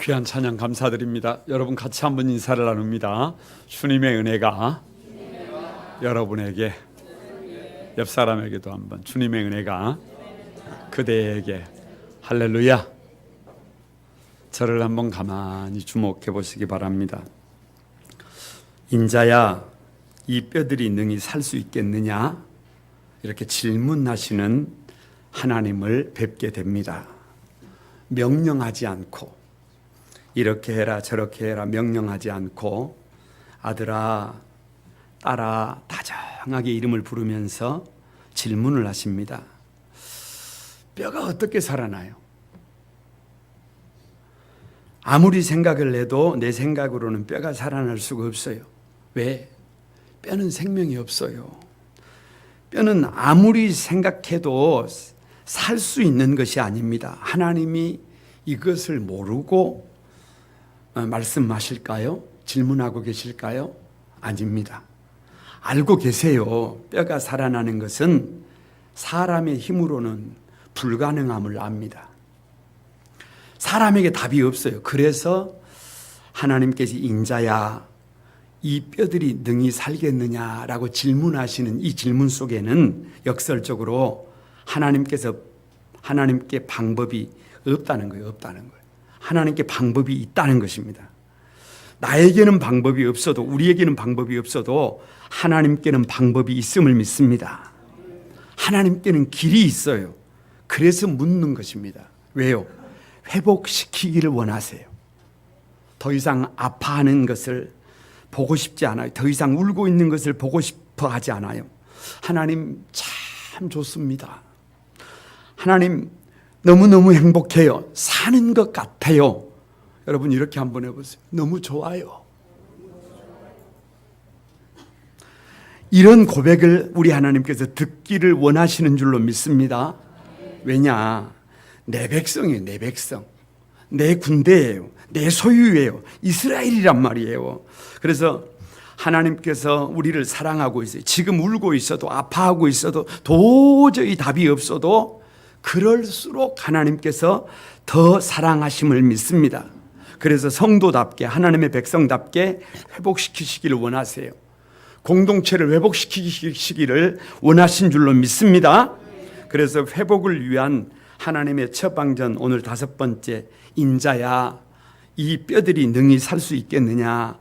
귀한 찬양 감사드립니다. 여러분 같이 한번 인사를 나눕니다. 주님의 은혜가 여러분에게, 옆 사람에게도 한번 주님의 은혜가 그대에게. 할렐루야. 저를 한번 가만히 주목해 보시기 바랍니다. 인자야, 이 뼈들이 능히 살 수 있겠느냐? 이렇게 질문하시는 하나님을 뵙게 됩니다. 명령하지 않고, 이렇게 해라 저렇게 해라 명령하지 않고, 아들아 딸아 다정하게 이름을 부르면서 질문을 하십니다. 뼈가 어떻게 살아나요? 아무리 생각을 해도 내 생각으로는 뼈가 살아날 수가 없어요. 왜? 뼈는 생명이 없어요. 뼈는 아무리 생각해도 살 수 있는 것이 아닙니다. 하나님이 이것을 모르고 말씀하실까요? 질문하고 계실까요? 아닙니다. 알고 계세요. 뼈가 살아나는 것은 사람의 힘으로는 불가능함을 압니다. 사람에게 답이 없어요. 그래서 하나님께서 인자야, 이 뼈들이 능히 살겠느냐라고 질문하시는 이 질문 속에는 역설적으로 하나님께 방법이 없다는 거예요. 하나님께 방법이 있다는 것입니다. 나에게는 방법이 없어도, 우리에게는 방법이 없어도 하나님께는 방법이 있음을 믿습니다. 하나님께는 길이 있어요. 그래서 묻는 것입니다. 왜요? 회복시키기를 원하세요. 더 이상 아파하는 것을 보고 싶지 않아요. 더 이상 울고 있는 것을 보고 싶어 하지 않아요. 하나님 참 좋습니다. 하나님 너무너무 행복해요. 사는 것 같아요. 여러분 이렇게 한번 해보세요. 너무 좋아요. 이런 고백을 우리 하나님께서 듣기를 원하시는 줄로 믿습니다. 왜냐? 내 백성이에요. 내 백성. 내 군대예요. 내 소유예요. 이스라엘이란 말이에요. 그래서 하나님께서 우리를 사랑하고 있어요. 지금 울고 있어도, 아파하고 있어도, 도저히 답이 없어도 그럴수록 하나님께서 더 사랑하심을 믿습니다. 그래서 성도답게, 하나님의 백성답게 회복시키시기를 원하세요. 공동체를 회복시키시기를 원하신 줄로 믿습니다. 그래서 회복을 위한 하나님의 처방전, 오늘 5번째, 인자야, 이 뼈들이 능히 살 수 있겠느냐?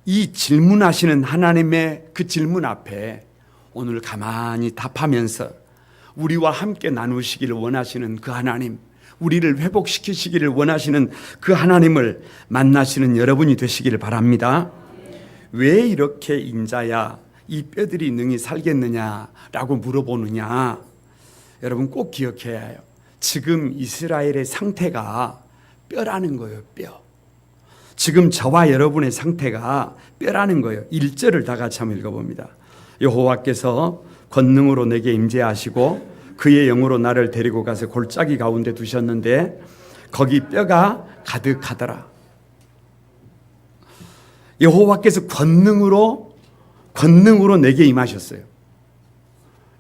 이 질문하시는 하나님의 그 질문 앞에 오늘 가만히 답하면서 우리와 함께 나누시기를 원하시는 그 하나님, 우리를 회복시키시기를 원하시는 그 하나님을 만나시는 여러분이 되시기를 바랍니다. 왜 이렇게 인자야, 이 뼈들이 능히 살겠느냐라고 물어보느냐? 여러분 꼭 기억해야 해요. 지금 이스라엘의 상태가 뼈라는 거예요. 뼈. 지금 저와 여러분의 상태가 뼈라는 거예요. 1절을 다 같이 한번 읽어봅니다. 여호와께서 권능으로 내게 임재하시고 그의 영으로 나를 데리고 가서 골짜기 가운데 두셨는데 거기 뼈가 가득하더라. 여호와께서 권능으로 내게 임하셨어요.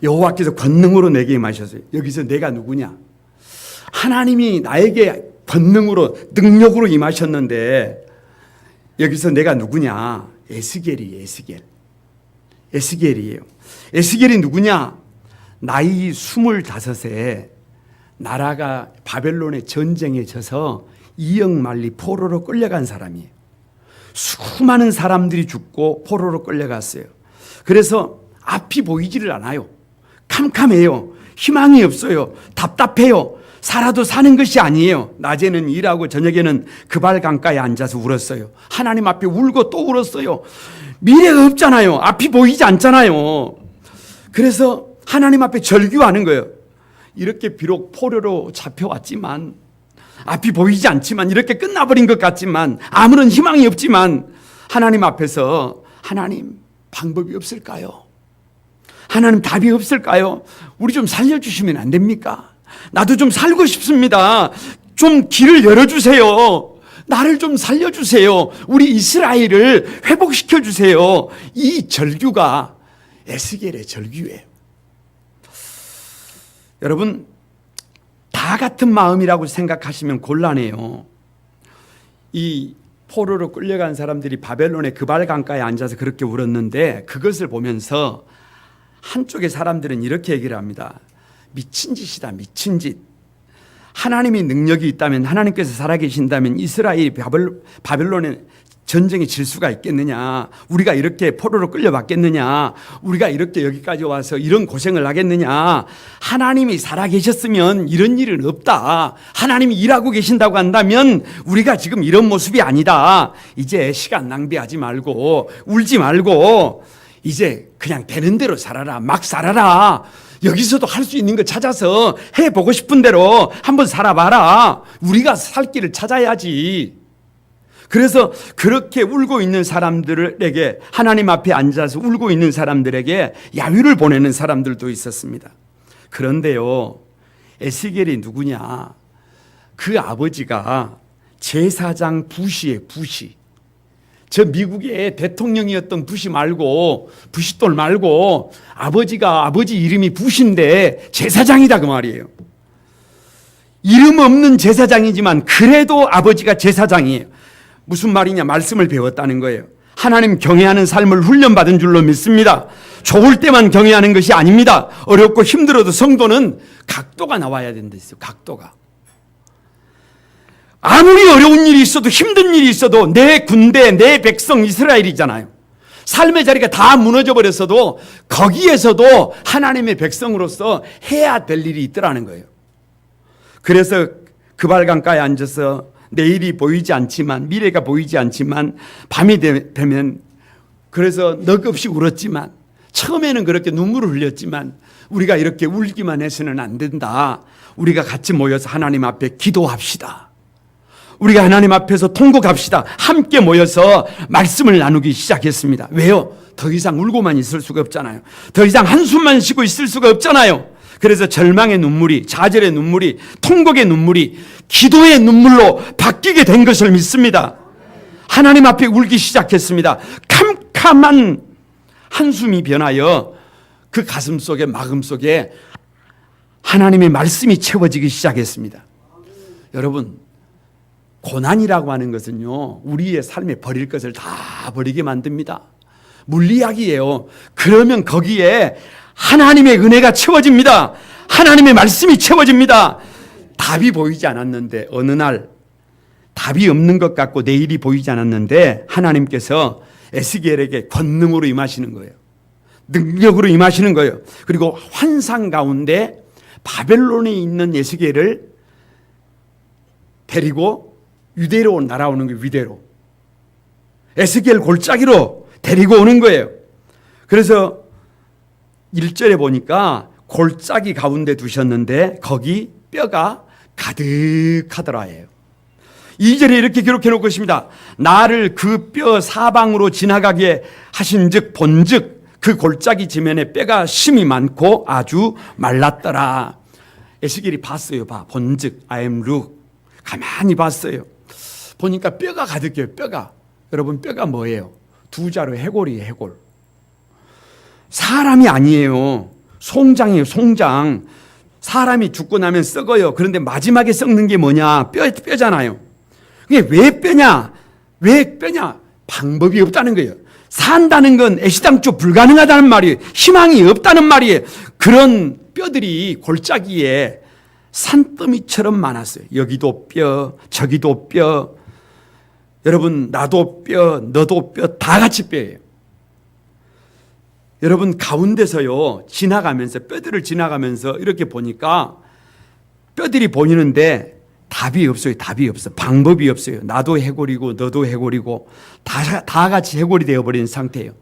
여호와께서 권능으로 내게 임하셨어요. 여기서 내가 누구냐? 하나님이 나에게 권능으로, 능력으로 임하셨는데 여기서 내가 누구냐? 에스겔이에요. 에스겔이에요. 에스겔이 누구냐? 나이 25에 나라가 바벨론의 전쟁에 져서 이역만리 포로로 끌려간 사람이에요. 수많은 사람들이 죽고 포로로 끌려갔어요. 그래서 앞이 보이지를 않아요. 캄캄해요. 희망이 없어요. 답답해요. 살아도 사는 것이 아니에요. 낮에는 일하고 저녁에는 그발 강가에 앉아서 울었어요. 하나님 앞에 울고 또 울었어요. 미래가 없잖아요. 앞이 보이지 않잖아요. 그래서 하나님 앞에 절규하는 거예요. 이렇게 비록 포로로 잡혀왔지만, 앞이 보이지 않지만, 이렇게 끝나버린 것 같지만, 아무런 희망이 없지만 하나님 앞에서 하나님 방법이 없을까요? 하나님 답이 없을까요? 우리 좀 살려주시면 안 됩니까? 나도 좀 살고 싶습니다. 좀 길을 열어주세요. 나를 좀 살려주세요. 우리 이스라엘을 회복시켜주세요. 이 절규가 에스겔의 절규예요. 여러분 다 같은 마음이라고 생각하시면 곤란해요. 이 포로로 끌려간 사람들이 바벨론의 그발 강가에 앉아서 그렇게 울었는데 그것을 보면서 한쪽의 사람들은 이렇게 얘기를 합니다. 미친 짓이다, 미친 짓. 하나님이 능력이 있다면, 하나님께서 살아계신다면 이스라엘이 바벨론의 전쟁에 질 수가 있겠느냐? 우리가 이렇게 포로로 끌려왔겠느냐? 우리가 이렇게 여기까지 와서 이런 고생을 하겠느냐? 하나님이 살아계셨으면 이런 일은 없다. 하나님이 일하고 계신다고 한다면 우리가 지금 이런 모습이 아니다. 이제 시간 낭비하지 말고 울지 말고 이제 그냥 되는 대로 살아라. 막 살아라. 여기서도 할 수 있는 거 찾아서 해보고 싶은 대로 한번 살아봐라. 우리가 살 길을 찾아야지. 그래서 그렇게 울고 있는 사람들에게, 하나님 앞에 앉아서 울고 있는 사람들에게 야유를 보내는 사람들도 있었습니다. 그런데요, 에스겔이 누구냐? 그 아버지가 제사장 부시예요, 부시. 저 미국의 대통령이었던 부시 말고, 부시돌 말고 아버지 이름이 부시인데 제사장이다 그 말이에요. 이름 없는 제사장이지만 그래도 아버지가 제사장이에요. 무슨 말이냐? 말씀을 배웠다는 거예요. 하나님 경외하는 삶을 훈련받은 줄로 믿습니다. 좋을 때만 경외하는 것이 아닙니다. 어렵고 힘들어도 성도는 각도가 나와야 된다 했어요. 각도가. 아무리 어려운 일이 있어도 힘든 일이 있어도 내 군대, 내 백성 이스라엘이잖아요. 삶의 자리가 다 무너져 버렸어도 거기에서도 하나님의 백성으로서 해야 될 일이 있더라는 거예요. 그래서 그발강가에 앉아서 내일이 보이지 않지만, 미래가 보이지 않지만 밤이 되면, 그래서 넋없이 울었지만, 처음에는 그렇게 눈물을 흘렸지만 우리가 이렇게 울기만 해서는 안 된다. 우리가 같이 모여서 하나님 앞에 기도합시다. 우리가 하나님 앞에서 통곡합시다. 함께 모여서 말씀을 나누기 시작했습니다. 왜요? 더 이상 울고만 있을 수가 없잖아요. 더 이상 한숨만 쉬고 있을 수가 없잖아요. 그래서 절망의 눈물이, 좌절의 눈물이, 통곡의 눈물이 기도의 눈물로 바뀌게 된 것을 믿습니다. 하나님 앞에 울기 시작했습니다. 캄캄한 한숨이 변하여 그 가슴 속에, 마음 속에 하나님의 말씀이 채워지기 시작했습니다. 여러분, 고난이라고 하는 것은요, 우리의 삶에 버릴 것을 다 버리게 만듭니다. 물리학이에요. 그러면 거기에 하나님의 은혜가 채워집니다. 하나님의 말씀이 채워집니다. 답이 보이지 않았는데, 어느 날 답이 없는 것 같고 내일이 보이지 않았는데 하나님께서 에스겔에게 권능으로 임하시는 거예요. 능력으로 임하시는 거예요. 그리고 환상 가운데 바벨론에 있는 에스겔을 데리고 유대로 날아오는 거예요. 유대로. 에스겔 골짜기로 데리고 오는 거예요. 그래서 1절에 보니까 골짜기 가운데 두셨는데 거기 뼈가 가득하더라예요. 2절에 이렇게 기록해 놓고 있습니다. 나를 그 뼈 사방으로 지나가게 하신즉 본즉 그 골짜기 지면에 뼈가 심이 많고 아주 말랐더라. 에스겔이 봤어요. 본즉 I am look. 가만히 봤어요. 보니까 뼈가 가득해요. 뼈가. 여러분, 뼈가 뭐예요? 두 자로 해골이에요. 해골. 사람이 아니에요. 송장이에요. 송장. 사람이 죽고 나면 썩어요. 그런데 마지막에 썩는 게 뭐냐? 뼈잖아요. 그게 왜 뼈냐? 왜 뼈냐? 방법이 없다는 거예요. 산다는 건 애시당초 불가능하다는 말이에요. 희망이 없다는 말이에요. 그런 뼈들이 골짜기에 산더미처럼 많았어요. 여기도 뼈, 저기도 뼈. 여러분, 나도 뼈, 너도 뼈, 다 같이 뼈예요. 여러분, 가운데서요, 지나가면서, 뼈들을 지나가면서 이렇게 보니까 뼈들이 보이는데 답이 없어요. 답이 없어. 방법이 없어요. 나도 해골이고 너도 해골이고 다 같이 해골이 되어버린 상태예요.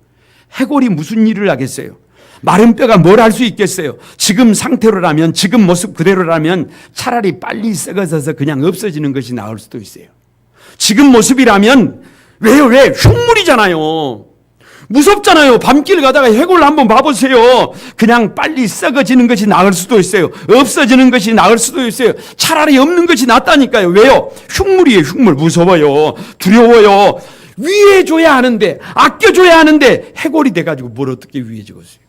해골이 무슨 일을 하겠어요? 마른 뼈가 뭘 할 수 있겠어요? 지금 상태로라면, 지금 모습 그대로라면 차라리 빨리 썩어져서 그냥 없어지는 것이 나을 수도 있어요. 지금 모습이라면 왜요? 왜? 흉물이잖아요. 무섭잖아요. 밤길 가다가 해골 한번 봐보세요. 그냥 빨리 썩어지는 것이 나을 수도 있어요. 없어지는 것이 나을 수도 있어요. 차라리 없는 것이 낫다니까요. 왜요? 흉물이에요. 흉물. 무서워요. 두려워요. 위해줘야 하는데, 아껴줘야 하는데 해골이 돼가지고 뭘 어떻게 위해주겠어요?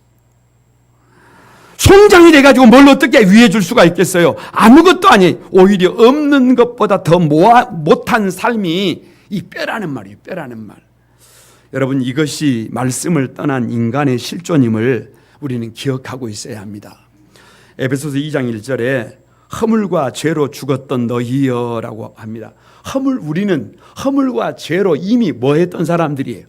송장이 돼가지고 뭘 어떻게 위해 줄 수가 있겠어요? 아무것도 아니. 오히려 없는 것보다 더 못한 삶이 이 뼈라는 말이에요. 뼈라는 말. 여러분, 이것이 말씀을 떠난 인간의 실존임을 우리는 기억하고 있어야 합니다. 에베소서 2장 1절에 허물과 죄로 죽었던 너희여라고 합니다. 우리는 허물과 죄로 이미 뭐 했던 사람들이에요?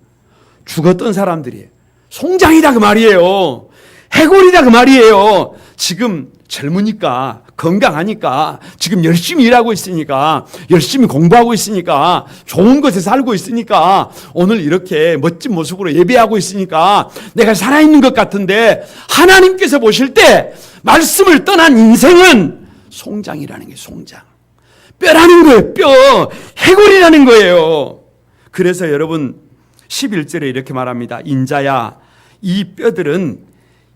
죽었던 사람들이에요. 송장이다 그 말이에요. 해골이다 그 말이에요. 지금 젊으니까, 건강하니까, 지금 열심히 일하고 있으니까, 열심히 공부하고 있으니까, 좋은 곳에 살고 있으니까, 오늘 이렇게 멋진 모습으로 예배하고 있으니까 내가 살아있는 것 같은데, 하나님께서 보실 때 말씀을 떠난 인생은 송장이라는 게 송장. 뼈라는 거예요. 뼈. 해골이라는 거예요. 그래서 여러분 11절에 이렇게 말합니다. 인자야, 이 뼈들은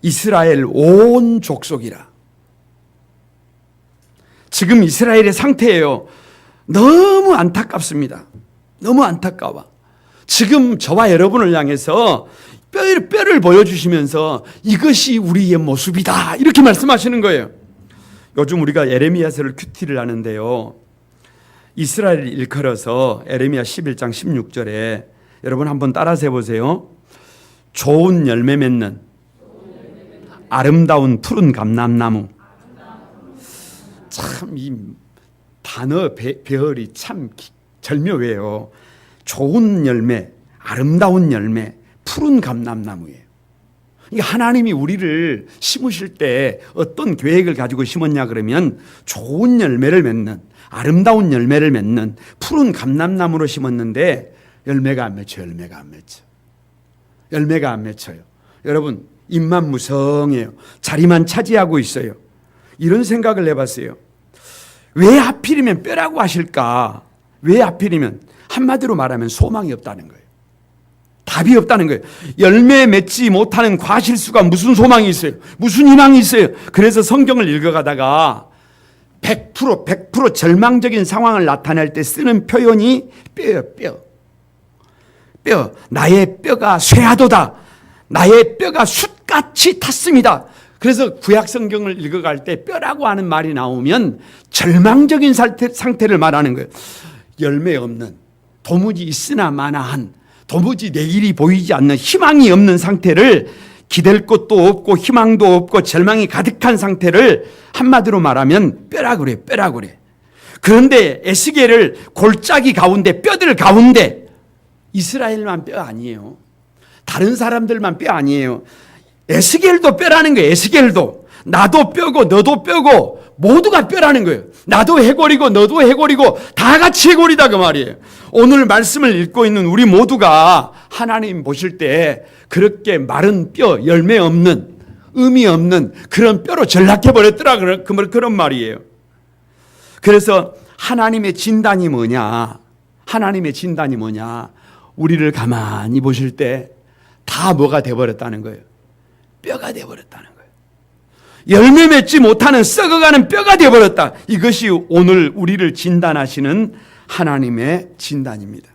이스라엘 온 족속이라. 지금 이스라엘의 상태예요. 너무 안타깝습니다. 너무 안타까워. 지금 저와 여러분을 향해서 뼈를 보여주시면서 이것이 우리의 모습이다 이렇게 말씀하시는 거예요. 요즘 우리가 에레미야서를 큐티를 하는데요. 이스라엘을 일컬어서 에레미야 11장 16절에 여러분 한번 따라서 해보세요. 좋은 열매 맺는 아름다운 푸른 감람나무. 참 이 단어 배열이 참 절묘해요. 좋은 열매, 아름다운 열매, 푸른 감람나무예요. 이게 하나님이 우리를 심으실 때 어떤 계획을 가지고 심었냐 그러면 좋은 열매를 맺는, 아름다운 열매를 맺는 푸른 감람나무로 심었는데 열매가 안 맺혀요. 열매가 안 맺혀요. 여러분, 입만 무성해요. 자리만 차지하고 있어요. 이런 생각을 해봤어요. 왜 하필이면 뼈라고 하실까? 왜 하필이면? 한마디로 말하면 소망이 없다는 거예요. 답이 없다는 거예요. 열매 맺지 못하는 과실수가 무슨 소망이 있어요? 무슨 희망이 있어요? 그래서 성경을 읽어가다가 100% 절망적인 상황을 나타낼 때 쓰는 표현이 뼈예요. 뼈. 나의 뼈가 쇠하도다. 나의 뼈가 숯같이 탔습니다. 그래서 구약 성경을 읽어갈 때 뼈라고 하는 말이 나오면 절망적인 상태를 말하는 거예요. 열매 없는, 도무지 있으나 마나한, 도무지 내일이 보이지 않는 희망이 없는 상태를, 기댈 것도 없고 희망도 없고 절망이 가득한 상태를 한마디로 말하면 뼈라 그래. 그런데 에스겔을 골짜기 가운데, 뼈들 가운데, 이스라엘만 뼈 아니에요. 다른 사람들만 뼈 아니에요. 에스겔도 뼈라는 거예요. 에스겔도. 나도 뼈고 너도 뼈고 모두가 뼈라는 거예요. 나도 해골이고 너도 해골이고 다 같이 해골이다 그 말이에요. 오늘 말씀을 읽고 있는 우리 모두가 하나님 보실 때 그렇게 마른 뼈, 열매 없는, 의미 없는 그런 뼈로 전락해버렸더라 그런 말이에요. 그래서 하나님의 진단이 뭐냐? 우리를 가만히 보실 때 다 뭐가 돼버렸다는 거예요? 뼈가 돼버렸다는 거예요. 열매 맺지 못하는 썩어가는 뼈가 돼버렸다. 이것이 오늘 우리를 진단하시는 하나님의 진단입니다.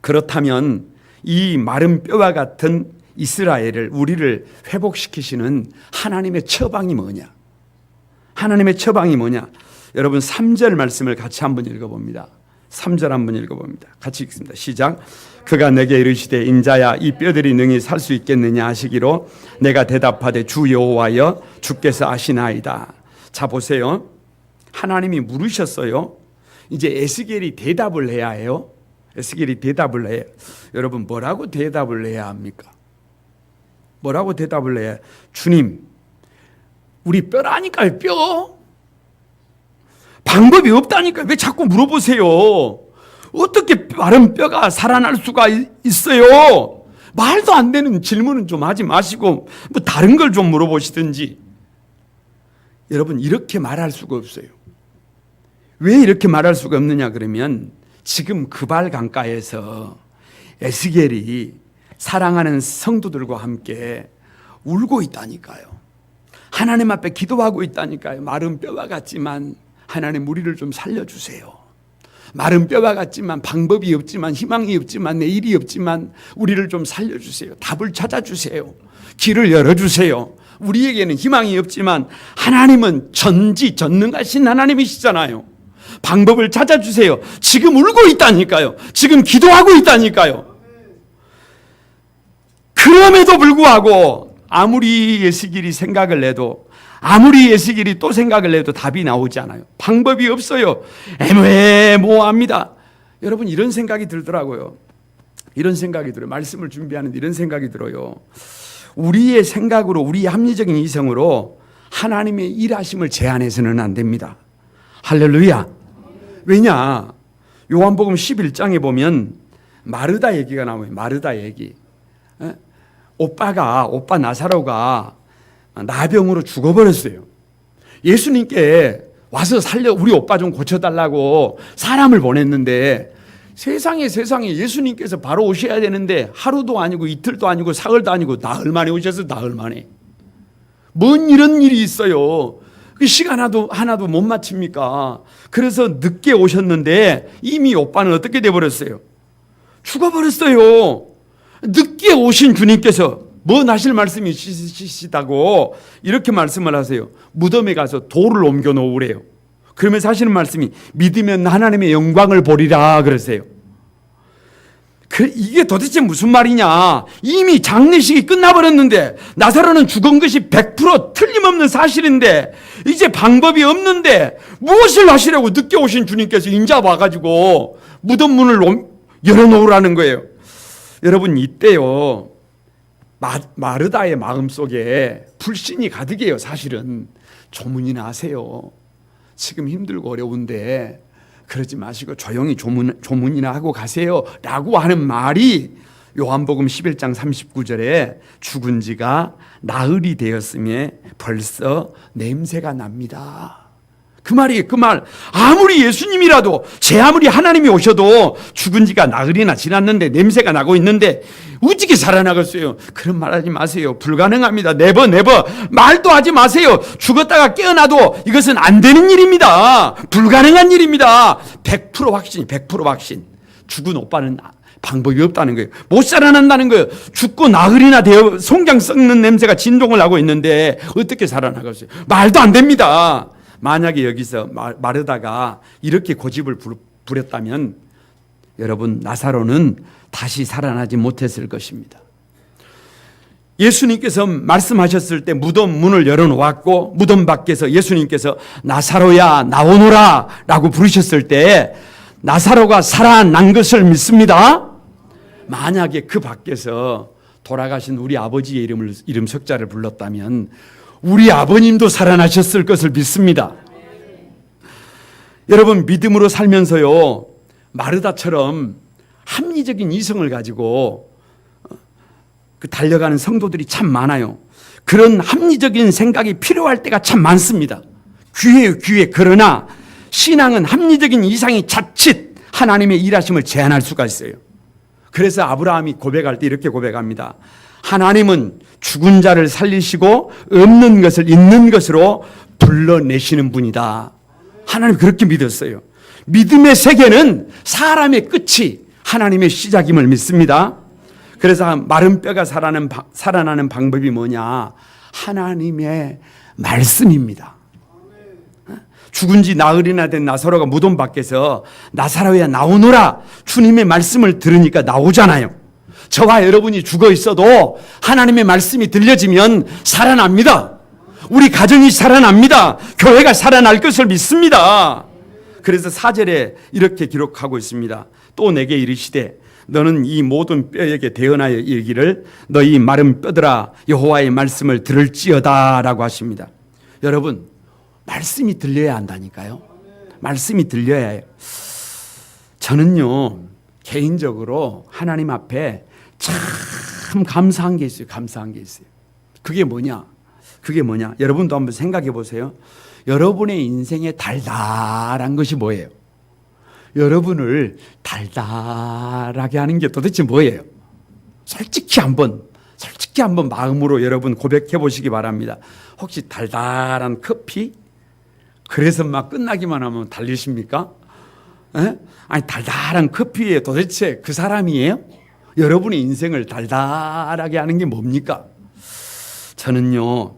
그렇다면 이 마른 뼈와 같은 이스라엘을, 우리를 회복시키시는 하나님의 처방이 뭐냐? 여러분 3절 말씀을 같이 한번 읽어봅니다. 3절 한번 읽어봅니다. 같이 읽습니다. 시작. 그가 내게 이르시되 인자야, 이 뼈들이 능히 살 수 있겠느냐 하시기로 내가 대답하되 주 여호와여, 주께서 아시나이다. 자 보세요. 하나님이 물으셨어요. 이제 에스겔이 대답을 해야 해요. 여러분 뭐라고 대답을 해야 합니까? 뭐라고 대답을 해야? 주님, 우리 뼈라니까요. 뼈. 방법이 없다니까요. 왜 자꾸 물어보세요? 어떻게 마른 뼈가 살아날 수가 있어요? 말도 안 되는 질문은 좀 하지 마시고 뭐 다른 걸 좀 물어보시든지. 여러분 이렇게 말할 수가 없어요. 왜 이렇게 말할 수가 없느냐 그러면 지금 그발 강가에서 에스겔이 사랑하는 성도들과 함께 울고 있다니까요. 하나님 앞에 기도하고 있다니까요. 마른 뼈와 같지만 하나님 우리를 좀 살려주세요. 마른 뼈와 같지만 방법이 없지만 희망이 없지만 내일이 없지만 우리를 좀 살려주세요. 답을 찾아주세요. 길을 열어주세요. 우리에게는 희망이 없지만 하나님은 전지전능하신 하나님이시잖아요. 방법을 찾아주세요. 지금 울고 있다니까요. 지금 기도하고 있다니까요. 그럼에도 불구하고 아무리 예수길이 생각을 해도, 아무리 예수길이 또 생각을 해도 답이 나오지 않아요. 방법이 없어요. 애매모호합니다. 여러분, 이런 생각이 들더라고요. 이런 생각이 들어요. 말씀을 준비하는데 이런 생각이 들어요. 우리의 생각으로, 우리의 합리적인 이성으로 하나님의 일하심을 제한해서는 안 됩니다. 할렐루야. 왜냐? 요한복음 11장에 보면 마르다 얘기가 나와요. 마르다 얘기. 오빠 나사로가 나병으로 죽어버렸어요. 예수님께 와서 우리 오빠 좀 고쳐달라고 사람을 보냈는데, 세상에 예수님께서 바로 오셔야 되는데 하루도 아니고 이틀도 아니고 사흘도 아니고 나흘 만에 오셔서 나흘 만에. 뭔 이런 일이 있어요. 그 시간 하나도 못 맞춥니까? 그래서 늦게 오셨는데 이미 오빠는 어떻게 돼버렸어요? 죽어버렸어요. 늦게 오신 주님께서 뭐 하실 말씀이 있으시다고 이렇게 말씀을 하세요. 무덤에 가서 돌을 옮겨 놓으래요. 그러면서 하시는 말씀이 믿으면 하나님의 영광을 보리라 그러세요. 이게 도대체 무슨 말이냐? 이미 장례식이 끝나버렸는데, 나사로는 죽은 것이 100% 틀림없는 사실인데, 이제 방법이 없는데 무엇을 하시려고 늦게 오신 주님께서 인자 와가지고 무덤 문을 열어놓으라는 거예요. 여러분, 이때요 마르다의 마음속에 불신이 가득해요. 사실은 조문이나 하세요. 지금 힘들고 어려운데 그러지 마시고 조용히 조문이나 하고 가세요 라고 하는 말이 요한복음 11장 39절에 죽은 지가 나흘이 되었음에 벌써 냄새가 납니다. 그 말 아무리 예수님이라도, 아무리 하나님이 오셔도 죽은 지가 나흘이나 지났는데 냄새가 나고 있는데 어떻게 살아나겠어요? 그런 말 하지 마세요. 불가능합니다. 네버 말도 하지 마세요. 죽었다가 깨어나도 이것은 안 되는 일입니다. 불가능한 일입니다. 100% 확신, 100% 확신. 죽은 오빠는 방법이 없다는 거예요. 못 살아난다는 거예요. 죽고 나흘이나 되어 송장 썩는 냄새가 진동을 하고 있는데 어떻게 살아나겠어요? 말도 안 됩니다. 만약에 여기서 마르다가 이렇게 고집을 부렸다면 여러분, 나사로는 다시 살아나지 못했을 것입니다. 예수님께서 말씀하셨을 때 무덤 문을 열어놓았고, 무덤 밖에서 예수님께서 나사로야 나오너라 라고 부르셨을 때 나사로가 살아난 것을 믿습니다. 만약에 그 밖에서 돌아가신 우리 아버지의 이름 석자를 불렀다면 우리 아버님도 살아나셨을 것을 믿습니다. 여러분, 믿음으로 살면서요 마르다처럼 합리적인 이성을 가지고 달려가는 성도들이 참 많아요. 그런 합리적인 생각이 필요할 때가 참 많습니다. 귀해. 그러나 신앙은 합리적인 이상이 자칫 하나님의 일하심을 제한할 수가 있어요. 그래서 아브라함이 고백할 때 이렇게 고백합니다. 하나님은 죽은 자를 살리시고 없는 것을 있는 것으로 불러내시는 분이다. 하나님 그렇게 믿었어요. 믿음의 세계는 사람의 끝이 하나님의 시작임을 믿습니다. 그래서 마른 뼈가 살아나는 방법이 뭐냐? 하나님의 말씀입니다. 죽은 지 나흘이나 된 나사로가 무덤 밖에서 나사로야 나오너라 주님의 말씀을 들으니까 나오잖아요. 저와 여러분이 죽어 있어도 하나님의 말씀이 들려지면 살아납니다. 우리 가정이 살아납니다. 교회가 살아날 것을 믿습니다. 그래서 4절에 이렇게 기록하고 있습니다. 또 내게 이르시되 너는 이 모든 뼈에게 대언하여 이르기를 너희 마른 뼈들아 여호와의 말씀을 들을지어다 라고 하십니다. 여러분, 말씀이 들려야 한다니까요. 말씀이 들려야 해요. 저는요 개인적으로 하나님 앞에 참 감사한 게 있어요. 그게 뭐냐? 여러분도 한번 생각해 보세요. 여러분의 인생에 달달한 것이 뭐예요? 여러분을 달달하게 하는 게 도대체 뭐예요? 솔직히 한번 마음으로 여러분 고백해 보시기 바랍니다. 혹시 달달한 커피? 그래서 막 끝나기만 하면 달리십니까? 아니, 달달한 커피에 도대체 그 사람이에요? 여러분의 인생을 달달하게 하는 게 뭡니까? 저는요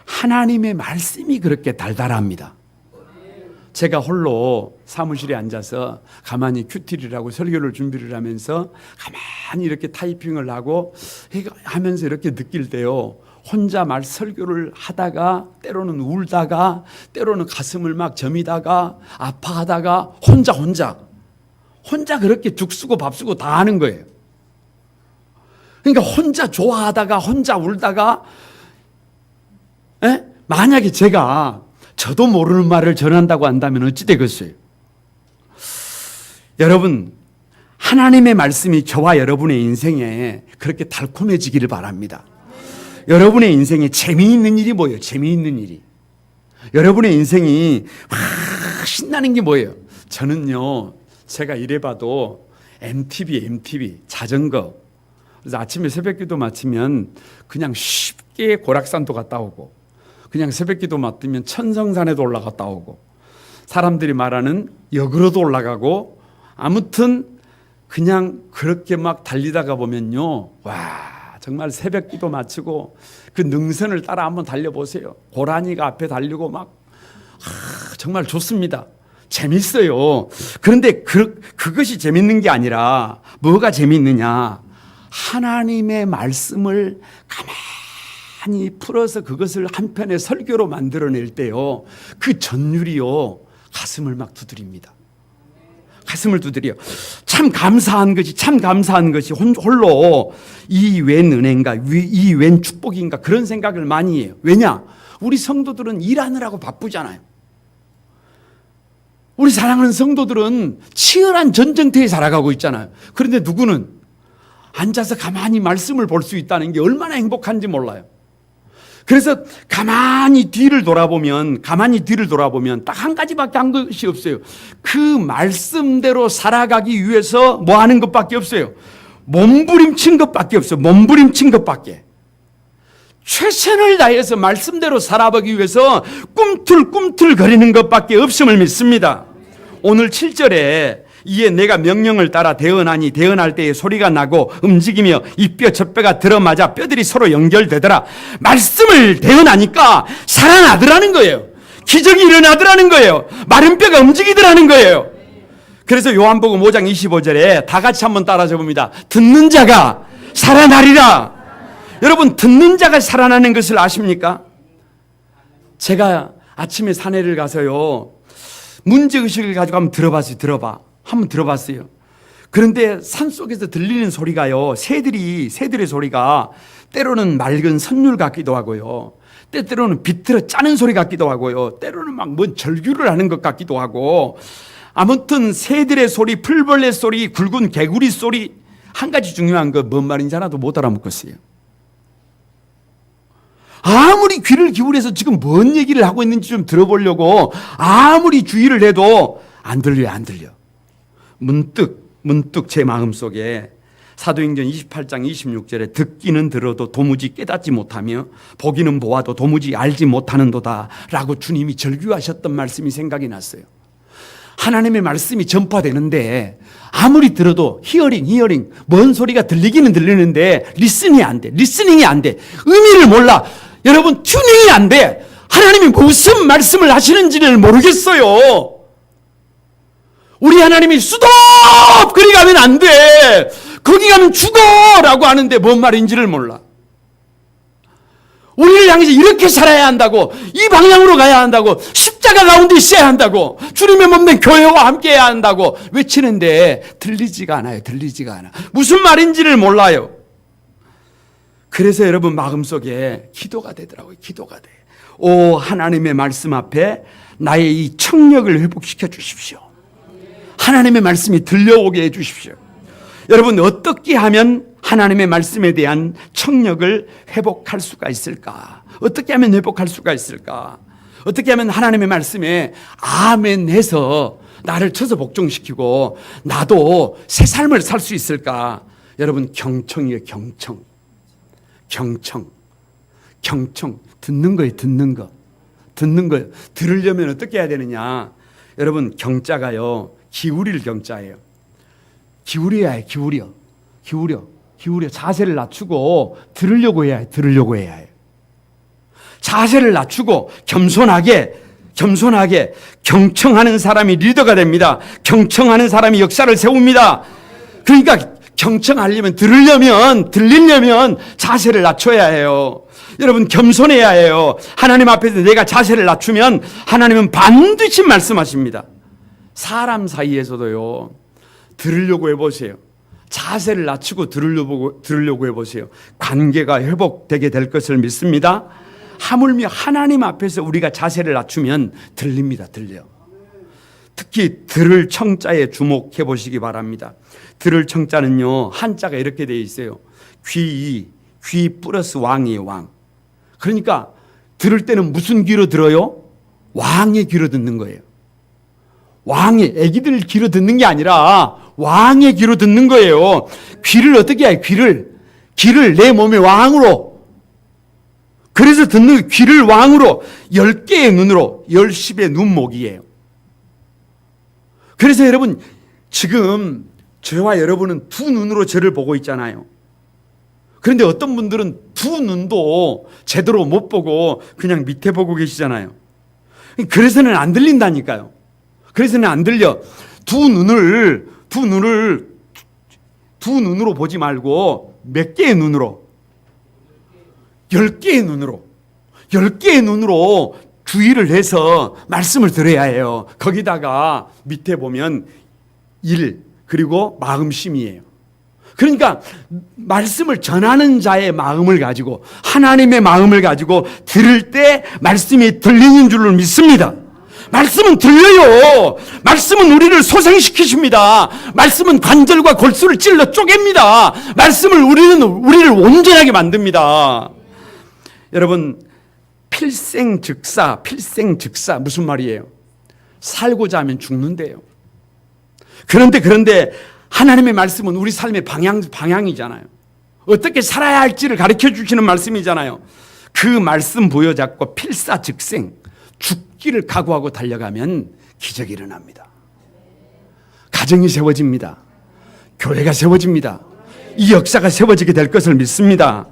하나님의 말씀이 그렇게 달달합니다. 제가 홀로 사무실에 앉아서 가만히 큐티를 하고 설교를 준비를 하면서 가만히 이렇게 타이핑을 하고 하면서 이렇게 느낄 때요, 혼자 말 설교를 하다가 때로는 울다가 때로는 가슴을 막 저미다가 아파하다가 혼자 그렇게 죽 쓰고 밥 쓰고 다 하는 거예요. 그러니까 혼자 좋아하다가 혼자 울다가, 만약에 제가 저도 모르는 말을 전한다고 한다면 어찌 되겠어요? 여러분, 하나님의 말씀이 저와 여러분의 인생에 그렇게 달콤해지기를 바랍니다. 여러분의 인생에 재미있는 일이 뭐예요? 재미있는 일이. 여러분의 인생이 신나는 게 뭐예요? 저는요, 제가 이래봐도 MTV, 자전거. 그래서 아침에 새벽기도 마치면 그냥 쉽게 고락산도 갔다 오고, 그냥 새벽기도 맡으면 천성산에도 올라갔다 오고, 사람들이 말하는 역으로도 올라가고, 아무튼 그냥 그렇게 막 달리다가 보면요, 와, 정말 새벽기도 마치고 그 능선을 따라 한번 달려보세요. 고라니가 앞에 달리고 막 정말 좋습니다. 재밌어요. 그런데 그것이 재밌는 게 아니라 뭐가 재밌느냐, 하나님의 말씀을 가만히 풀어서 그것을 한 편의 설교로 만들어낼 때요, 그 전율이요, 가슴을 막 두드립니다. 가슴을 두드려. 참 감사한 것이 홀로 이 웬 은혜인가, 이 웬 축복인가, 그런 생각을 많이 해요. 왜냐? 우리 성도들은 일하느라고 바쁘잖아요. 우리 사랑하는 성도들은 치열한 전쟁터에 살아가고 있잖아요. 그런데 누구는 앉아서 가만히 말씀을 볼 수 있다는 게 얼마나 행복한지 몰라요. 그래서 가만히 뒤를 돌아보면 딱 한 가지밖에 한 것이 없어요. 그 말씀대로 살아가기 위해서 뭐 하는 것밖에 없어요. 몸부림친 것밖에 없어요. 몸부림친 것밖에. 최선을 다해서 말씀대로 살아보기 위해서 꿈틀꿈틀거리는 것밖에 없음을 믿습니다. 오늘 7절에 이에 내가 명령을 따라 대언하니 대언할 때에 소리가 나고 움직이며 이 뼈 저 뼈가 들어맞아 뼈들이 서로 연결되더라. 말씀을 대언하니까 살아나더라는 거예요. 기적이 일어나더라는 거예요. 마른 뼈가 움직이더라는 거예요. 그래서 요한복음 5장 25절에 다 같이 한번 따라서 봅니다. 듣는 자가 살아나리라. 여러분, 듣는 자가 살아나는 것을 아십니까? 제가 아침에 산에를 가서요, 문제의식을 가지고 한번 한번 들어봤어요. 그런데 산속에서 들리는 소리가요, 새들의 소리가 때로는 맑은 선율 같기도 하고요, 때로는 비틀어 짜는 소리 같기도 하고요, 때로는 막 뭔 절규를 하는 것 같기도 하고, 아무튼 새들의 소리, 풀벌레 소리, 굵은 개구리 소리, 한 가지 중요한 거 뭔 말인지 하나도 못 알아먹겠어요. 아무리 귀를 기울여서 지금 뭔 얘기를 하고 있는지 좀 들어보려고 아무리 주의를 해도 안 들려. 문득 제 마음속에 사도행전 28장 26절에 듣기는 들어도 도무지 깨닫지 못하며 보기는 보아도 도무지 알지 못하는도다 라고 주님이 절규하셨던 말씀이 생각이 났어요. 하나님의 말씀이 전파되는데 아무리 들어도 히어링 뭔 소리가 들리기는 들리는데 리스닝이 안 돼. 의미를 몰라. 여러분, 튜닝이 안 돼. 하나님이 무슨 말씀을 하시는지를 모르겠어요. 우리 하나님이 수도 그리 가면 안 돼. 거기 가면 죽어라고 하는데 뭔 말인지를 몰라. 우리를 향해서 이렇게 살아야 한다고, 이 방향으로 가야 한다고, 십자가 가운데 있어야 한다고, 주님의 몸된 교회와 함께 해야 한다고 외치는데 들리지가 않아요. 무슨 말인지를 몰라요. 그래서 여러분 마음속에 기도가 되더라고요. 오, 하나님의 말씀 앞에 나의 이 청력을 회복시켜 주십시오. 하나님의 말씀이 들려오게 해 주십시오. 여러분, 어떻게 하면 하나님의 말씀에 대한 청력을 회복할 수가 있을까? 어떻게 하면 회복할 수가 있을까? 어떻게 하면 하나님의 말씀에 아멘 해서 나를 쳐서 복종시키고 나도 새 삶을 살 수 있을까? 여러분, 경청이에요. 경청. 듣는 거예요. 들으려면 어떻게 해야 되느냐? 여러분, 경자가요, 기울일 경자예요. 기울여. 자세를 낮추고 들으려고 해야 해요. 자세를 낮추고 겸손하게 경청하는 사람이 리더가 됩니다. 경청하는 사람이 역사를 세웁니다. 그러니까 경청하려면, 들리려면 자세를 낮춰야 해요. 여러분, 겸손해야 해요. 하나님 앞에서 내가 자세를 낮추면 하나님은 반드시 말씀하십니다. 사람 사이에서도요, 들으려고 해보세요. 자세를 낮추고 들으려고 해보세요. 관계가 회복되게 될 것을 믿습니다. 하물며 하나님 앞에서 우리가 자세를 낮추면 들립니다. 들려요. 특히 들을 청자에 주목해 보시기 바랍니다. 들을 청자는요, 한자가 이렇게 되어 있어요. 귀 플러스 왕이에요. 왕. 그러니까 들을 때는 무슨 귀로 들어요? 왕의 귀로 듣는 거예요. 왕의, 애기들 귀로 듣는 게 아니라 왕의 귀로 듣는 거예요. 귀를 어떻게 해요? 귀를 내 몸의 왕으로. 그래서 듣는 귀를 왕으로, 10개의 눈으로, 10의 눈목이에요. 그래서 여러분, 지금 저와 여러분은 두 눈으로 저를 보고 있잖아요. 그런데 어떤 분들은 두 눈도 제대로 못 보고 그냥 밑에 보고 계시잖아요. 그래서는 안 들린다니까요. 그래서는 안 들려. 두 눈으로 보지 말고 몇 개의 눈으로? 10개의 눈으로 주의를 해서 말씀을 들어야 해요. 거기다가 밑에 보면 그리고 마음심이에요. 그러니까 말씀을 전하는 자의 마음을 가지고, 하나님의 마음을 가지고 들을 때 말씀이 들리는 줄로 믿습니다. 말씀은 들려요. 말씀은 우리를 소생시키십니다. 말씀은 관절과 골수를 찔러 쪼갭니다. 말씀을 우리를 온전하게 만듭니다. 여러분, 필생즉사 무슨 말이에요? 살고자 하면 죽는데요. 그런데 하나님의 말씀은 우리 삶의 방향이잖아요. 어떻게 살아야 할지를 가르쳐 주시는 말씀이잖아요. 그 말씀 부여잡고 필사즉생, 죽기를 각오하고 달려가면 기적이 일어납니다. 가정이 세워집니다. 교회가 세워집니다. 이 역사가 세워지게 될 것을 믿습니다.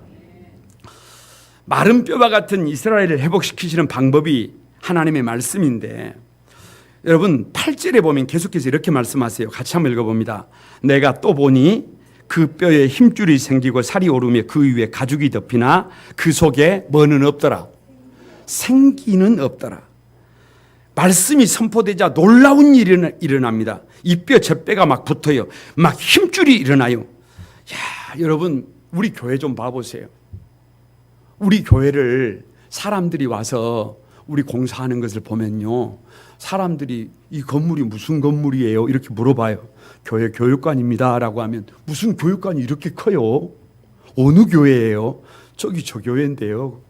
마른 뼈와 같은 이스라엘을 회복시키시는 방법이 하나님의 말씀인데, 여러분 8절에 보면 계속해서 이렇게 말씀하세요. 같이 한번 읽어봅니다. 내가 또 보니 그 뼈에 힘줄이 생기고 살이 오르며 그 위에 가죽이 덮이나 그 속에 뭐는 없더라? 생기는 없더라. 말씀이 선포되자 놀라운 일이 일어납니다. 이 뼈 저 뼈가 막 붙어요. 막 힘줄이 일어나요. 야, 여러분 우리 교회 좀 봐보세요. 우리 교회를 사람들이 와서 우리 공사하는 것을 보면요, 사람들이 이 건물이 무슨 건물이에요? 이렇게 물어봐요. 교회 교육관입니다 라고 하면, 무슨 교육관이 이렇게 커요? 어느 교회예요? 저기 저 교회인데요.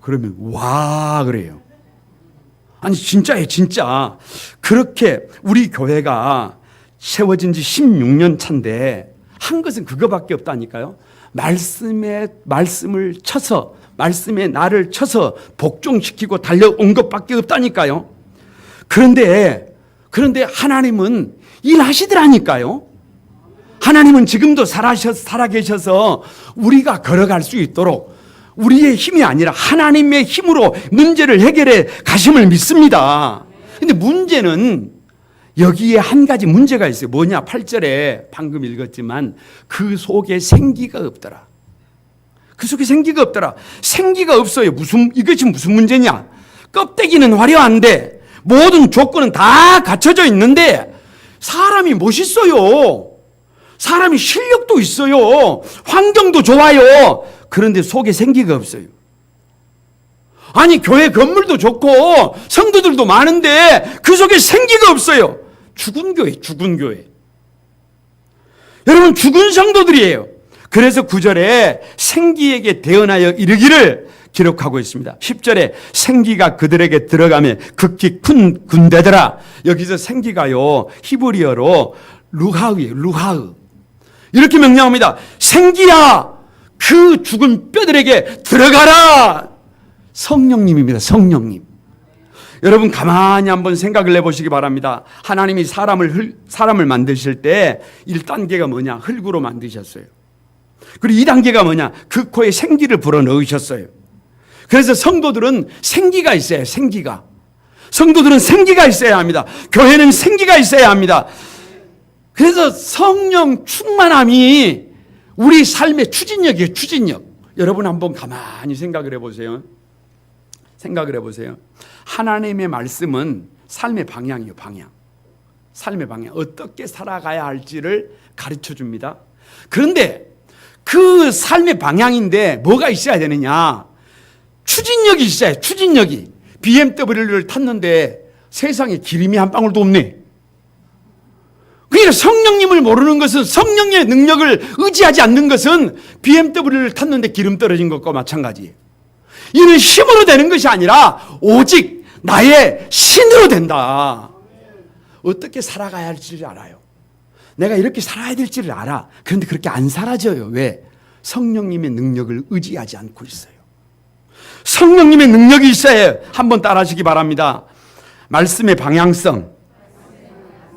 그러면 와 그래요. 아니 진짜예요, 진짜. 그렇게 우리 교회가 세워진 지 16년 차인데 한 것은 그거밖에 없다니까요. 말씀을 쳐서, 말씀에 나를 쳐서 복종시키고 달려온 것밖에 없다니까요. 그런데 하나님은 일하시더라니까요. 하나님은 지금도 살아계셔서 우리가 걸어갈 수 있도록, 우리의 힘이 아니라 하나님의 힘으로 문제를 해결해 가심을 믿습니다. 근데 문제는 여기에 한 가지 문제가 있어요. 뭐냐? 8절에 방금 읽었지만 그 속에 생기가 없더라. 그 속에 생기가 없더라. 생기가 없어요. 이것이 무슨 문제냐? 껍데기는 화려한데 모든 조건은 다 갖춰져 있는데 사람이 멋있어요. 사람이 실력도 있어요. 환경도 좋아요. 그런데 속에 생기가 없어요. 아니 교회 건물도 좋고 성도들도 많은데 그 속에 생기가 없어요. 죽은 교회. 여러분 죽은 성도들이에요. 그래서 9절에 생기에게 대언하여 이르기를 기록하고 있습니다. 10절에 생기가 그들에게 들어가며 극히 큰 군대더라. 여기서 생기가요 히브리어로 루하흐예요. 루하흐. 이렇게 명령합니다. 생기야, 그 죽은 뼈들에게 들어가라. 성령님입니다. 성령님. 여러분 가만히 한번 생각을 해보시기 바랍니다. 하나님이 사람을 만드실 때 1단계가 뭐냐? 흙으로 만드셨어요. 그리고 2단계가 뭐냐? 그 코에 생기를 불어넣으셨어요. 그래서 성도들은 생기가 있어야 생기가. 성도들은 생기가 있어야 합니다. 교회는 생기가 있어야 합니다. 그래서 성령 충만함이 우리 삶의 추진력이에요. 추진력. 여러분 한번 가만히 생각을 해보세요. 생각을 해보세요. 하나님의 말씀은 삶의 방향이에요. 방향. 삶의 방향. 어떻게 살아가야 할지를 가르쳐 줍니다. 그런데 그 삶의 방향인데 뭐가 있어야 되느냐? 추진력이 있어야. 추진력이. BMW를 탔는데 세상에 기름이 한 방울도 없네. 그러니까 성령님을 모르는 것은, 성령의 능력을 의지하지 않는 것은 BMW를 탔는데 기름 떨어진 것과 마찬가지예요. 이는 힘으로 되는 것이 아니라 오직 나의 신으로 된다. 어떻게 살아가야 할지를 알아요. 내가 이렇게 살아야 될지를 알아. 그런데 그렇게 안 사라져요. 왜? 성령님의 능력을 의지하지 않고 있어요. 성령님의 능력이 있어야 한번 따라하시기 바랍니다. 말씀의 방향성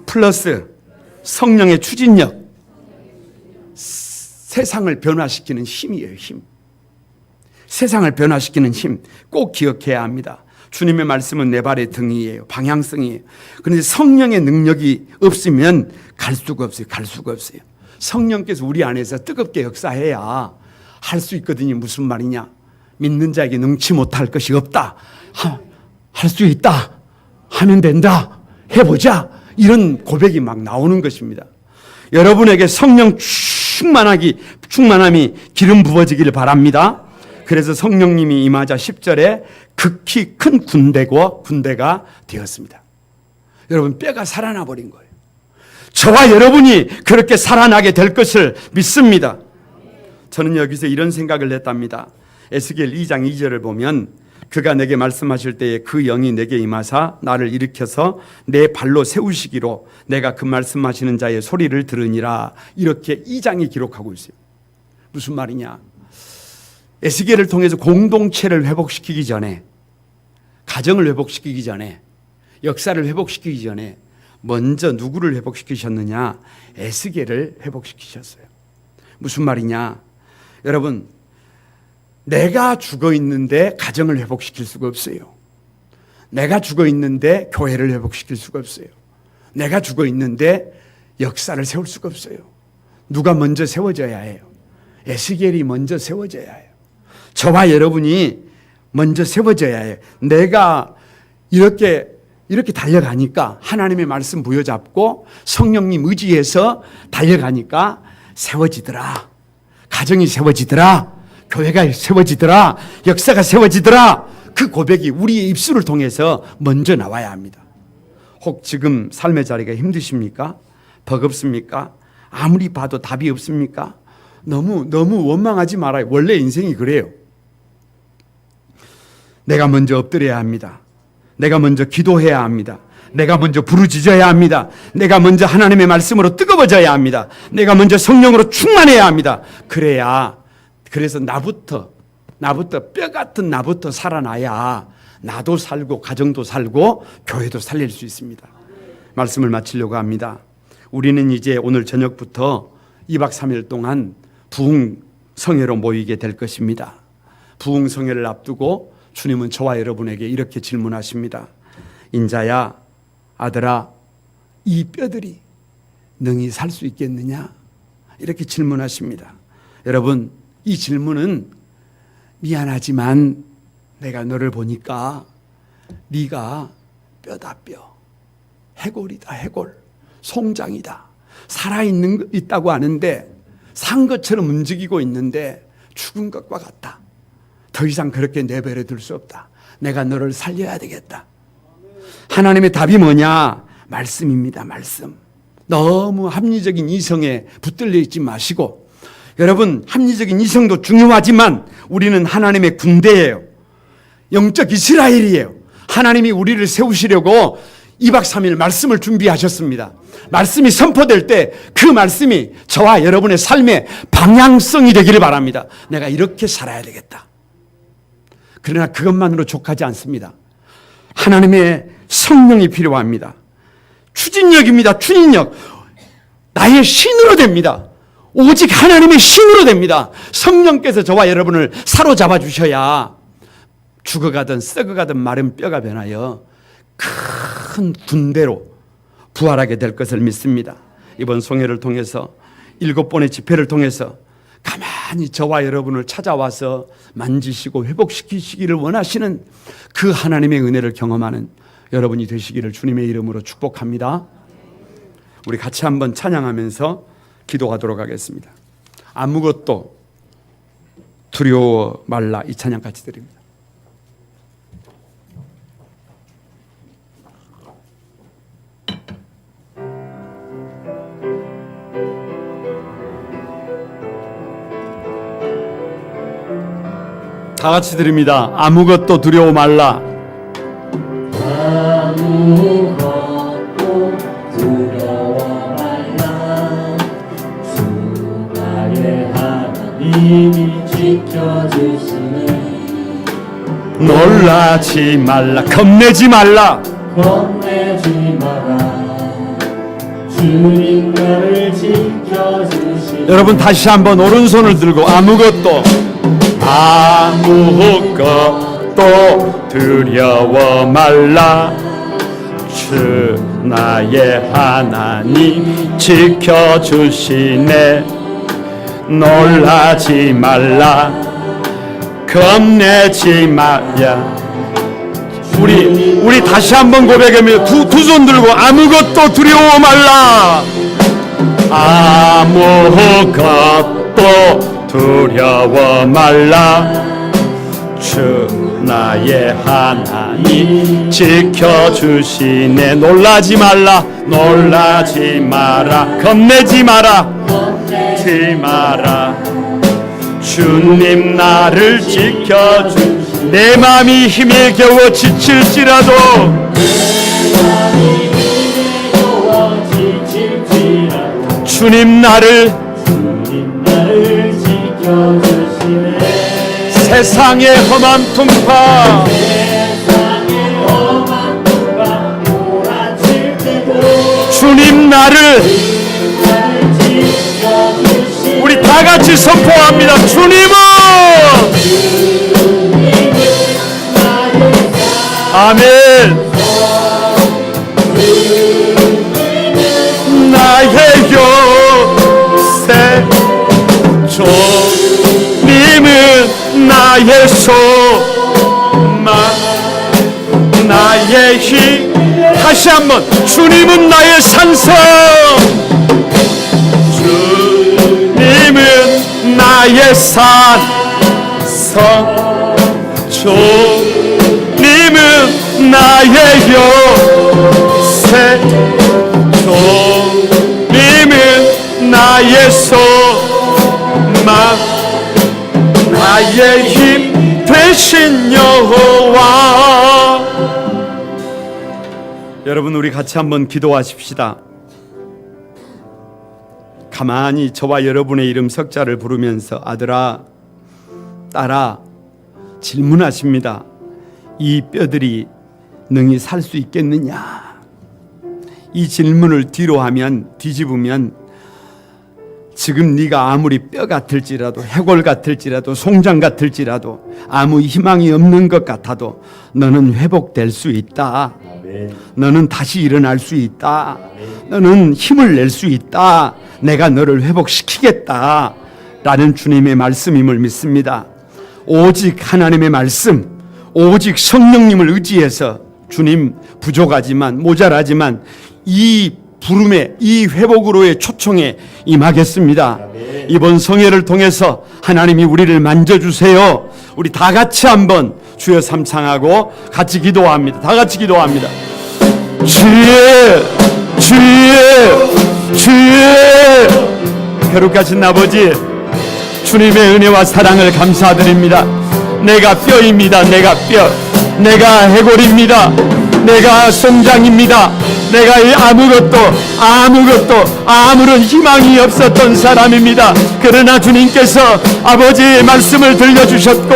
플러스 성령의 추진력, 세상을 변화시키는 힘이에요. 힘. 세상을 변화시키는 힘 꼭 기억해야 합니다. 주님의 말씀은 내 발의 등이에요. 방향성이에요. 그런데 성령의 능력이 없으면 갈 수가 없어요. 갈 수가 없어요. 성령께서 우리 안에서 뜨겁게 역사해야 할 수 있거든요. 무슨 말이냐? 믿는 자에게 능치 못할 것이 없다. 할 수 있다. 하면 된다. 해보자. 이런 고백이 막 나오는 것입니다. 여러분에게 성령 충만함이 기름 부어지기를 바랍니다. 그래서 성령님이 임하자 10절에 극히 큰 군대가 되었습니다. 여러분, 뼈가 살아나 버린 거예요. 저와 여러분이 그렇게 살아나게 될 것을 믿습니다. 저는 여기서 이런 생각을 했답니다. 에스겔 2장 2절을 보면 그가 내게 말씀하실 때에 그 영이 내게 임하사 나를 일으켜서 내 발로 세우시기로 내가 그 말씀하시는 자의 소리를 들으니라. 이렇게 2장이 기록하고 있어요. 무슨 말이냐? 에스겔을 통해서 공동체를 회복시키기 전에, 가정을 회복시키기 전에, 역사를 회복시키기 전에 먼저 누구를 회복시키셨느냐? 에스겔을 회복시키셨어요. 무슨 말이냐? 여러분, 내가 죽어 있는데 가정을 회복시킬 수가 없어요. 내가 죽어 있는데 교회를 회복시킬 수가 없어요. 내가 죽어 있는데 역사를 세울 수가 없어요. 누가 먼저 세워져야 해요? 에스겔이 먼저 세워져야 해요. 저와 여러분이 먼저 세워져야 해요. 내가 이렇게 달려가니까, 하나님의 말씀 부여잡고 성령님 의지해서 달려가니까 세워지더라. 가정이 세워지더라. 교회가 세워지더라. 역사가 세워지더라. 그 고백이 우리의 입술을 통해서 먼저 나와야 합니다. 혹 지금 삶의 자리가 힘드십니까? 버겁습니까? 아무리 봐도 답이 없습니까? 너무 원망하지 말아요. 원래 인생이 그래요. 내가 먼저 엎드려야 합니다. 내가 먼저 기도해야 합니다. 내가 먼저 부르짖어야 합니다. 내가 먼저 하나님의 말씀으로 뜨거워져야 합니다. 내가 먼저 성령으로 충만해야 합니다. 그래서 나부터 뼈 같은 나부터 살아나야 나도 살고 가정도 살고 교회도 살릴 수 있습니다. 말씀을 마치려고 합니다. 우리는 이제 오늘 저녁부터 2박 3일 동안 부흥성회로 모이게 될 것입니다. 부흥성회를 앞두고 주님은 저와 여러분에게 이렇게 질문하십니다. 인자야, 아들아, 이 뼈들이 능히 살 수 있겠느냐? 이렇게 질문하십니다. 여러분, 이 질문은 미안하지만 내가 너를 보니까 네가 뼈다 뼈, 해골이다 해골, 송장이다. 있다고 아는데 산 것처럼 움직이고 있는데 죽은 것과 같다. 더 이상 그렇게 내버려 둘 수 없다. 내가 너를 살려야 되겠다. 하나님의 답이 뭐냐? 말씀입니다. 말씀. 너무 합리적인 이성에 붙들려 있지 마시고, 여러분, 합리적인 이성도 중요하지만 우리는 하나님의 군대예요. 영적 이스라엘이에요. 하나님이 우리를 세우시려고 2박 3일 말씀을 준비하셨습니다. 말씀이 선포될 때 그 말씀이 저와 여러분의 삶의 방향성이 되기를 바랍니다. 내가 이렇게 살아야 되겠다. 그러나 그것만으로 족하지 않습니다. 하나님의 성령이 필요합니다. 추진력입니다. 추진력. 나의 신으로 됩니다. 오직 하나님의 신으로 됩니다. 성령께서 저와 여러분을 사로잡아 주셔야 죽어가든 썩어가든 마른 뼈가 변하여 큰 군대로 부활하게 될 것을 믿습니다. 이번 송해를 통해서 7번의 집회를 통해서 가만히 저와 여러분을 찾아와서 만지시고 회복시키시기를 원하시는 그 하나님의 은혜를 경험하는 여러분이 되시기를 주님의 이름으로 축복합니다. 우리 같이 한번 찬양하면서 기도하도록 하겠습니다. 아무것도 두려워 말라, 이 찬양 같이 드립니다. 다 같이 드립니다. 아무것도 두려워 말라. 아무것도 두려워 말라. 주 나의 하나님이 지켜주시네. 놀라지 말라. 겁내지 말라. 겁내지 마라. 주님 나를 지켜주시네. 여러분 다시 한번 오른손을 들고 아무것도 두려워 말라. 주 나의 하나님 지켜주시네. 놀라지 말라. 겁내지 말야. 우리 다시 한번 고백하며 두 손 들고 아무것도 두려워 말라. 아무것도 두려워 말라. 주 나의 하나님 지켜주시네. 놀라지 말라. 놀라지 마라. 겁내지 마라. 겁내지 마라. 주님 나를 지켜주. 내 마음이 힘에 겨워 지칠지라도 주님 나를 지켜주시네. 세상의 험한 풍파 몰아칠 때도 주님 나를 지켜주시네. 우리 다 같이 선포합니다. 주님은 아멘. 나의 요새 주님은 나의 소망 나의 힘. 다시 한번 주님은 나의 산성. 주님은 나의 산성. 주님은 나의 요새. 주님은 나의 소망 나의 힘 되신 여호와. 여러분 우리 같이 한번 기도하십시다. 가만히 저와 여러분의 이름 석자를 부르면서 아들아 딸아 질문하십니다. 이 뼈들이 능히 살 수 있겠느냐. 이 질문을 뒤집으면 지금 네가 아무리 뼈 같을지라도 해골 같을지라도 송장 같을지라도 아무 희망이 없는 것 같아도 너는 회복될 수 있다. 너는 다시 일어날 수 있다. 너는 힘을 낼 수 있다. 내가 너를 회복시키겠다 라는 주님의 말씀임을 믿습니다. 오직 하나님의 말씀, 오직 성령님을 의지해서 주님 부족하지만 모자라지만 이 부름에 이 회복으로의 초청에 임하겠습니다. 이번 성회를 통해서 하나님이 우리를 만져주세요. 우리 다 같이 한번 주여 삼창하고 같이 기도합니다. 다 같이 기도합니다. 주의 거룩하신 아버지 주님의 은혜와 사랑을 감사드립니다. 내가 뼈입니다. 내가 뼈, 내가 해골입니다. 내가 송장입니다. 내가 아무런 희망이 없었던 사람입니다. 그러나 주님께서 아버지의 말씀을 들려주셨고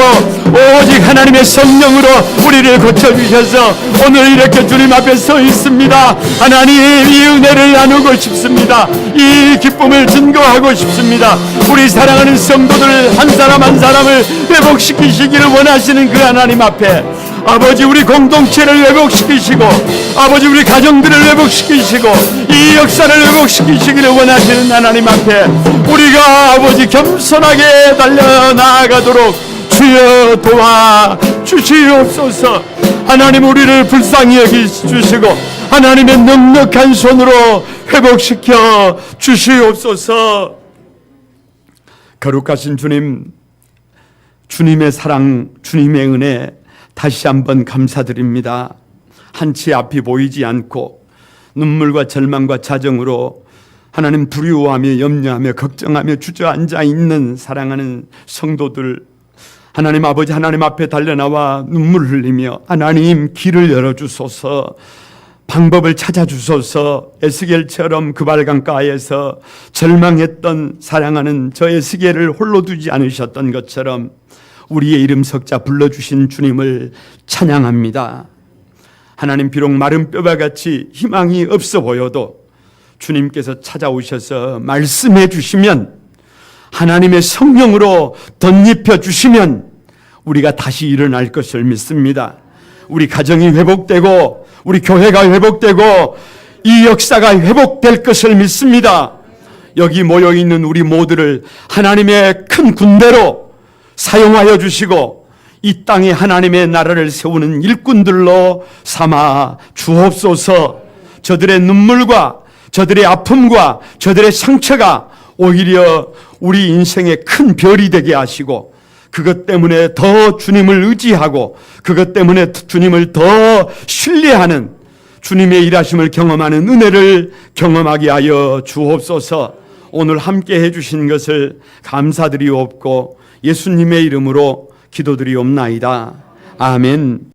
오직 하나님의 성령으로 우리를 고쳐주셔서 오늘 이렇게 주님 앞에 서 있습니다. 하나님, 이 은혜를 나누고 싶습니다. 이 기쁨을 증거하고 싶습니다. 우리 사랑하는 성도들 한 사람 한 사람을 회복시키시기를 원하시는 그 하나님 앞에 아버지, 우리 공동체를 회복시키시고 아버지, 우리 가정들을 회복시키시고 이 역사를 회복시키시기를 원하시는 하나님 앞에 우리가 아버지 겸손하게 달려나가도록 주여 도와 주시옵소서. 하나님, 우리를 불쌍히 여기주시고 하나님의 넉넉한 손으로 회복시켜 주시옵소서. 거룩하신 주님, 주님의 사랑, 주님의 은혜 다시 한번 감사드립니다. 한치 앞이 보이지 않고 눈물과 절망과 자정으로 하나님 두려워하며 염려하며 걱정하며 주저앉아 있는 사랑하는 성도들, 하나님 아버지, 하나님 앞에 달려나와 눈물 흘리며 하나님 길을 열어주소서, 방법을 찾아주소서. 에스겔처럼 그 발강가에서 절망했던 사랑하는 저 에스겔을 홀로 두지 않으셨던 것처럼 우리의 이름 석자 불러주신 주님을 찬양합니다. 하나님, 비록 마른 뼈와 같이 희망이 없어 보여도 주님께서 찾아오셔서 말씀해 주시면, 하나님의 성령으로 덧입혀 주시면 우리가 다시 일어날 것을 믿습니다. 우리 가정이 회복되고 우리 교회가 회복되고 이 역사가 회복될 것을 믿습니다. 여기 모여있는 우리 모두를 하나님의 큰 군대로 사용하여 주시고 이 땅에 하나님의 나라를 세우는 일꾼들로 삼아 주옵소서. 저들의 눈물과 저들의 아픔과 저들의 상처가 오히려 우리 인생의 큰 별이 되게 하시고 그것 때문에 더 주님을 의지하고 그것 때문에 주님을 더 신뢰하는 주님의 일하심을 경험하는 은혜를 경험하게 하여 주옵소서. 오늘 함께 해주신 것을 감사드리옵고 예수님의 이름으로 기도드리옵나이다. 아멘.